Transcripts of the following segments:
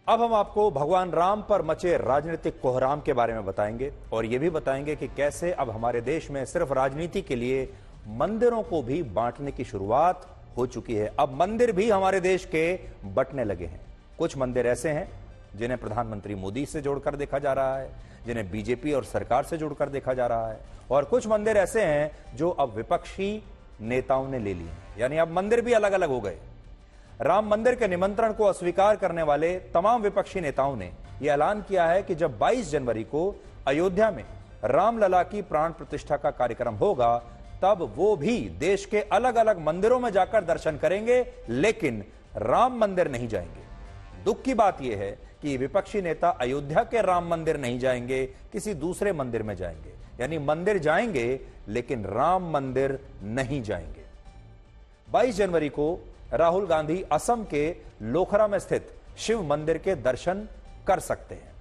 अब हम आपको भगवान राम पर मचे राजनीतिक कोहराम के बारे में बताएंगे और यह भी बताएंगे कि कैसे अब हमारे देश में सिर्फ राजनीति के लिए मंदिरों को भी बांटने की शुरुआत हो चुकी है। अब मंदिर भी हमारे देश के बंटने लगे हैं। कुछ मंदिर ऐसे हैं जिन्हें प्रधानमंत्री मोदी से जोड़कर देखा जा रहा है, जिन्हें बीजेपी और सरकार से जोड़कर देखा जा रहा है, और कुछ मंदिर ऐसे हैं जो अब विपक्षी नेताओं ने ले लिए, यानी अब मंदिर भी अलग अलग हो गए। राम मंदिर के निमंत्रण को अस्वीकार करने वाले तमाम विपक्षी नेताओं ने यह ऐलान किया है कि जब 22 जनवरी को अयोध्या में रामलला की प्राण प्रतिष्ठा का कार्यक्रम होगा तब वो भी देश के अलग अलग मंदिरों में जाकर दर्शन करेंगे, लेकिन राम मंदिर नहीं जाएंगे। दुख की बात यह है कि विपक्षी नेता अयोध्या के राम मंदिर नहीं जाएंगे, किसी दूसरे मंदिर में जाएंगे, यानी मंदिर जाएंगे लेकिन राम मंदिर नहीं जाएंगे। 22 जनवरी को राहुल गांधी असम के लोखरा में स्थित शिव मंदिर के दर्शन कर सकते हैं।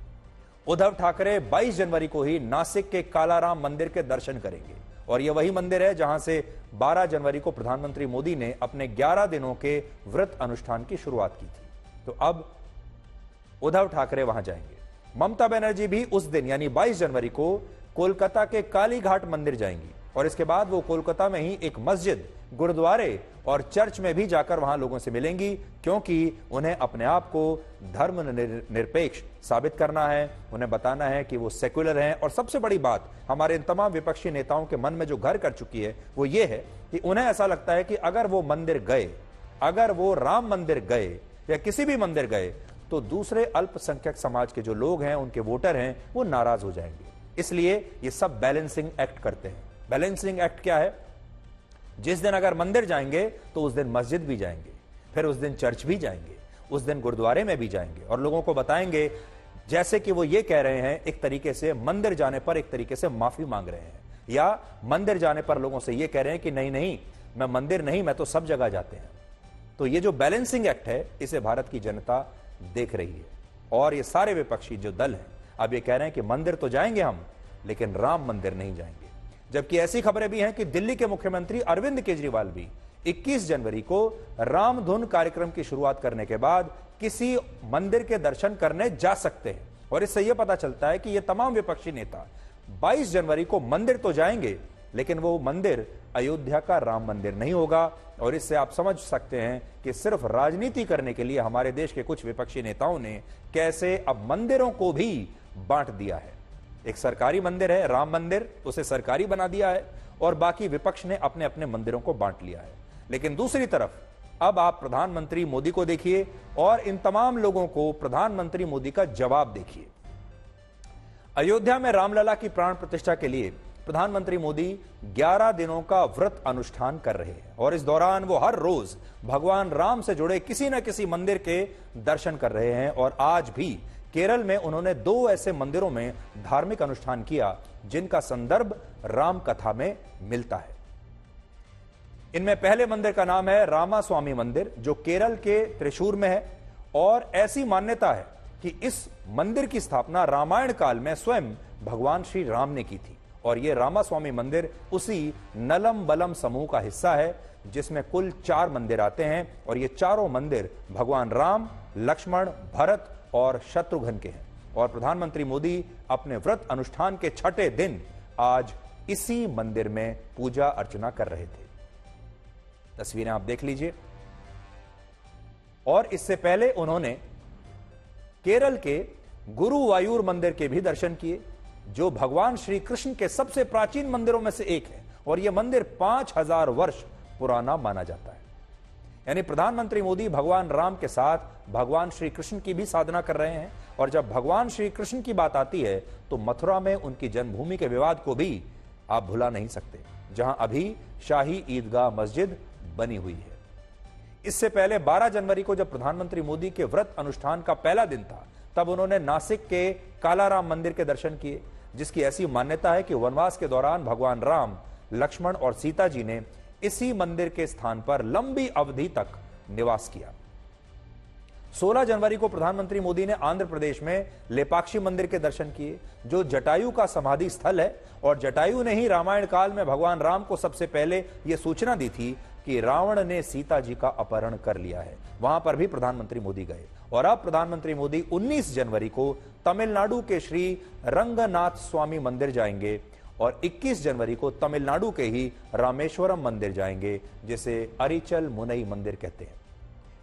उद्धव ठाकरे 22 जनवरी को ही नासिक के कालाराम मंदिर के दर्शन करेंगे और यह वही मंदिर है जहां से 12 जनवरी को प्रधानमंत्री मोदी ने अपने 11 दिनों के व्रत अनुष्ठान की शुरुआत की थी। तो अब उद्धव ठाकरे वहां जाएंगे। ममता बनर्जी भी उस दिन यानी 22 जनवरी को कोलकाता के कालीघाट मंदिर जाएंगी और इसके बाद वो कोलकाता में ही एक मस्जिद, गुरुद्वारे और चर्च में भी जाकर वहां लोगों से मिलेंगी, क्योंकि उन्हें अपने आप को धर्म निरपेक्ष साबित करना है। उन्हें बताना है कि वो सेक्युलर हैं। और सबसे बड़ी बात हमारे इन तमाम विपक्षी नेताओं के मन में जो घर कर चुकी है वो ये है कि उन्हें ऐसा लगता है कि अगर वो मंदिर गए, अगर वो राम मंदिर गए या किसी भी मंदिर गए, तो दूसरे अल्पसंख्यक समाज के जो लोग हैं, उनके वोटर हैं, वो नाराज हो जाएंगे। इसलिए ये सब बैलेंसिंग एक्ट करते हैं। बैलेंसिंग एक्ट क्या है? जिस दिन अगर मंदिर जाएंगे तो उस दिन मस्जिद भी जाएंगे, फिर उस दिन चर्च भी जाएंगे, उस दिन गुरुद्वारे में भी जाएंगे और लोगों को बताएंगे, जैसे कि वो ये कह रहे हैं एक तरीके से मंदिर जाने पर एक तरीके से माफी मांग रहे हैं, या मंदिर जाने पर लोगों से ये कह रहे हैं कि नहीं नहीं, मैं मंदिर नहीं, मैं तो सब जगह जाते हैं। तो ये जो बैलेंसिंग एक्ट है इसे भारत की जनता देख रही है और ये सारे विपक्षी जो दल हैं अब ये कह रहे हैं कि मंदिर तो जाएंगे हम, लेकिन राम मंदिर नहीं जाएंगे। जबकि ऐसी खबरें भी हैं कि दिल्ली के मुख्यमंत्री अरविंद केजरीवाल भी 21 जनवरी को राम धुन कार्यक्रम की शुरुआत करने के बाद किसी मंदिर के दर्शन करने जा सकते हैं। और इससे यह पता चलता है कि ये तमाम विपक्षी नेता 22 जनवरी को मंदिर तो जाएंगे, लेकिन वो मंदिर अयोध्या का राम मंदिर नहीं होगा। और इससे आप समझ सकते हैं कि सिर्फ राजनीति करने के लिए हमारे देश के कुछ विपक्षी नेताओं ने कैसे अब मंदिरों को भी बांट दिया है। एक सरकारी मंदिर है राम मंदिर, उसे सरकारी बना दिया है और बाकी विपक्ष ने अपने अपने मंदिरों को बांट लिया है। लेकिन दूसरी तरफ अब आप प्रधानमंत्री मोदी को देखिए और इन तमाम लोगों को प्रधानमंत्री मोदी का जवाब देखिए। अयोध्या में रामलला की प्राण प्रतिष्ठा के लिए प्रधानमंत्री मोदी 11 दिनों का व्रत अनुष्ठान कर रहे हैं और इस दौरान वो हर रोज भगवान राम से जुड़े किसी न किसी मंदिर के दर्शन कर रहे हैं। और आज भी केरल में उन्होंने 2 ऐसे मंदिरों में धार्मिक अनुष्ठान किया जिनका संदर्भ राम कथा में मिलता है। इनमें पहले मंदिर का नाम है रामास्वामी मंदिर, जो केरल के त्रिशूर में है। और ऐसी मान्यता है कि इस मंदिर की स्थापना रामायण काल में स्वयं भगवान श्री राम ने की थी। और यह रामास्वामी मंदिर उसी नलम बलम समूह का हिस्सा है जिसमें कुल 4 मंदिर आते हैं और ये चारों मंदिर भगवान राम, लक्ष्मण, भरत और शत्रुघ्न के हैं। और प्रधानमंत्री मोदी अपने व्रत अनुष्ठान के 6ठे दिन आज इसी मंदिर में पूजा अर्चना कर रहे थे। तस्वीरें आप देख लीजिए। और इससे पहले उन्होंने केरल के गुरुवायूर मंदिर के भी दर्शन किए, जो भगवान श्री कृष्ण के सबसे प्राचीन मंदिरों में से एक है और यह मंदिर 5000 वर्ष पुराना माना जाता है। यानी प्रधानमंत्री मोदी भगवान राम के साथ भगवान श्री कृष्ण की भी साधना कर रहे हैं। और जब भगवान श्री कृष्ण की बात आती है तो मथुरा में उनकी जन्मभूमि के विवाद को भी आप भुला नहीं सकते, जहां अभी शाही ईदगाह मस्जिद बनी हुई है। इससे पहले 12 जनवरी को जब प्रधानमंत्री मोदी के व्रत अनुष्ठान का पहला दिन था, तब उन्होंने नासिक के कालाराम मंदिर के दर्शन किए, जिसकी ऐसी मान्यता है कि वनवास के दौरान भगवान राम, लक्ष्मण और सीता जी ने इसी मंदिर के स्थान पर लंबी अवधि तक निवास किया। 16 जनवरी को प्रधानमंत्री मोदी ने आंध्र प्रदेश में लेपाक्षी मंदिर के दर्शन किए, जो जटायु का समाधि स्थल है। और जटायु ने ही रामायण काल में भगवान राम को सबसे पहले यह सूचना दी थी कि रावण ने सीता जी का अपहरण कर लिया है। वहां पर भी प्रधानमंत्री मोदी गए और अब प्रधानमंत्री मोदी 19 जनवरी को तमिलनाडु के श्री रंगनाथ स्वामी मंदिर जाएंगे और 21 जनवरी को तमिलनाडु के ही रामेश्वरम मंदिर जाएंगे, जिसे अरिचल मुनई मंदिर कहते हैं।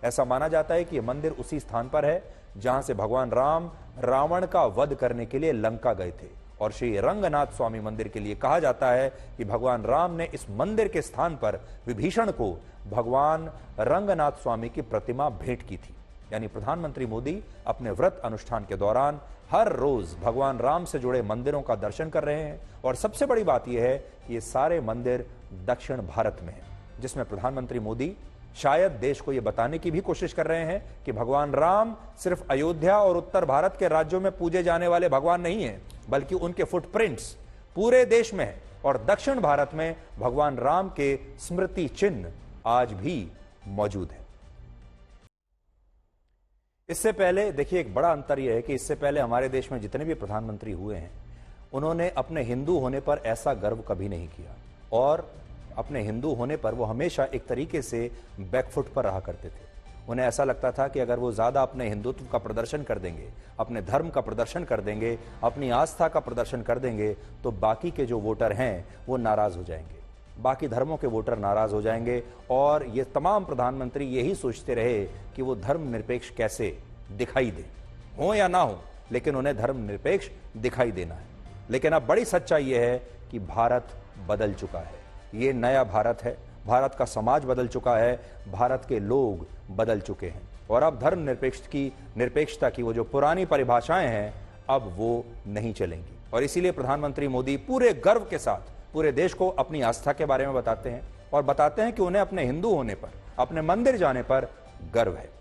ऐसा माना जाता है कि यह मंदिर उसी स्थान पर है जहां से भगवान राम रावण का वध करने के लिए लंका गए थे। और श्री रंगनाथ स्वामी मंदिर के लिए कहा जाता है कि भगवान राम ने इस मंदिर के स्थान पर विभीषण को भगवान रंगनाथ स्वामी की प्रतिमा भेंट की थी। यानी प्रधानमंत्री मोदी अपने व्रत अनुष्ठान के दौरान हर रोज भगवान राम से जुड़े मंदिरों का दर्शन कर रहे हैं। और सबसे बड़ी बात यह है कि ये सारे मंदिर दक्षिण भारत में हैं, जिसमें प्रधानमंत्री मोदी शायद देश को यह बताने की भी कोशिश कर रहे हैं कि भगवान राम सिर्फ अयोध्या और उत्तर भारत के राज्यों में पूजे जाने वाले भगवान नहीं हैं, बल्कि उनके फुटप्रिंट्स पूरे देश में हैं। और दक्षिण भारत में भगवान राम के स्मृति चिन्ह आज भी मौजूद हैं। इससे पहले देखिए, एक बड़ा अंतर यह है कि इससे पहले हमारे देश में जितने भी प्रधानमंत्री हुए हैं, उन्होंने अपने हिंदू होने पर ऐसा गर्व कभी नहीं किया और अपने हिंदू होने पर वो हमेशा एक तरीके से बैकफुट पर रहा करते थे। उन्हें ऐसा लगता था कि अगर वो ज्यादा अपने हिंदुत्व का प्रदर्शन कर देंगे, अपने धर्म का प्रदर्शन कर देंगे, अपनी आस्था का प्रदर्शन कर देंगे, तो बाकी के जो वोटर हैं वो नाराज हो जाएंगे, बाकी धर्मों के वोटर नाराज हो जाएंगे। और ये तमाम प्रधानमंत्री यही सोचते रहे कि वो धर्मनिरपेक्ष कैसे दिखाई दे, हो या ना हो, लेकिन उन्हें धर्मनिरपेक्ष दिखाई देना है। लेकिन अब बड़ी सच्चाई यह है कि भारत बदल चुका है। ये नया भारत है, भारत का समाज बदल चुका है, भारत के लोग बदल चुके हैं। और अब निरपेक्षता की वो जो पुरानी परिभाषाएं हैं, अब वो नहीं चलेंगी। और इसीलिए प्रधानमंत्री मोदी पूरे गर्व के साथ पूरे देश को अपनी आस्था के बारे में बताते हैं और बताते हैं कि उन्हें अपने हिंदू होने पर, अपने मंदिर जाने पर गर्व है।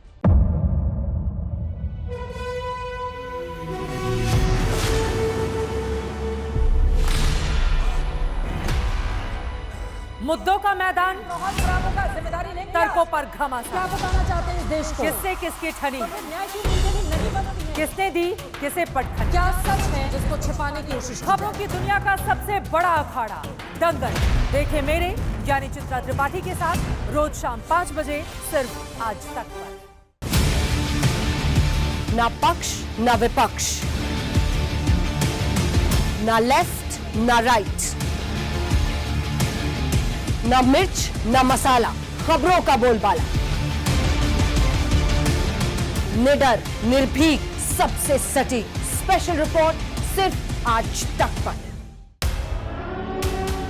मुद्दों का मैदान, बहुत खराबों का जिम्मेदारी लेंगे। तर्कों पर घमासान। क्या बताना चाहते हैं इस देश को? किससे किसकी ठनी, तो न्याय की नीति नहीं बनती है। किसने दी किसे पटखनी। क्या सच है जिसको छिपाने की कोशिश की खबरों की दुनिया का सबसे बड़ा अखाड़ा दंगल देखे मेरे यानी चित्रा त्रिपाठी के साथ रोज शाम 5 बजे सिर्फ आज तक पर। ना पक्ष ना विपक्ष, ना लेफ्ट ना राइट, ना मिर्च ना मसाला, खबरों का बोलबाला, निडर निर्भीक सबसे सटीक स्पेशल रिपोर्ट सिर्फ आज तक पर।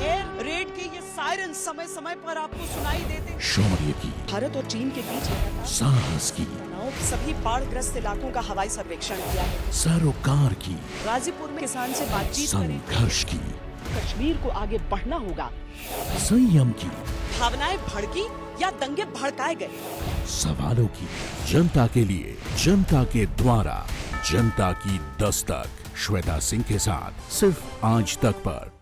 एयर रेड के ये सायरन समय समय पर आपको सुनाई देते। शौर्य की, भारत और चीन के बीच साहस की, सभी बाढ़ग्रस्त इलाकों का हवाई सर्वेक्षण किया है। सरोकार की, गाजीपुर में किसान से बातचीत करें। संघर्ष की, कश्मीर को आगे बढ़ना होगा। संयम की, भावनाएं भड़की या दंगे भड़काए गए। सवालों की, जनता के लिए, जनता के द्वारा, जनता की दस्तक। श्वेता सिंह के साथ सिर्फ आज तक पर।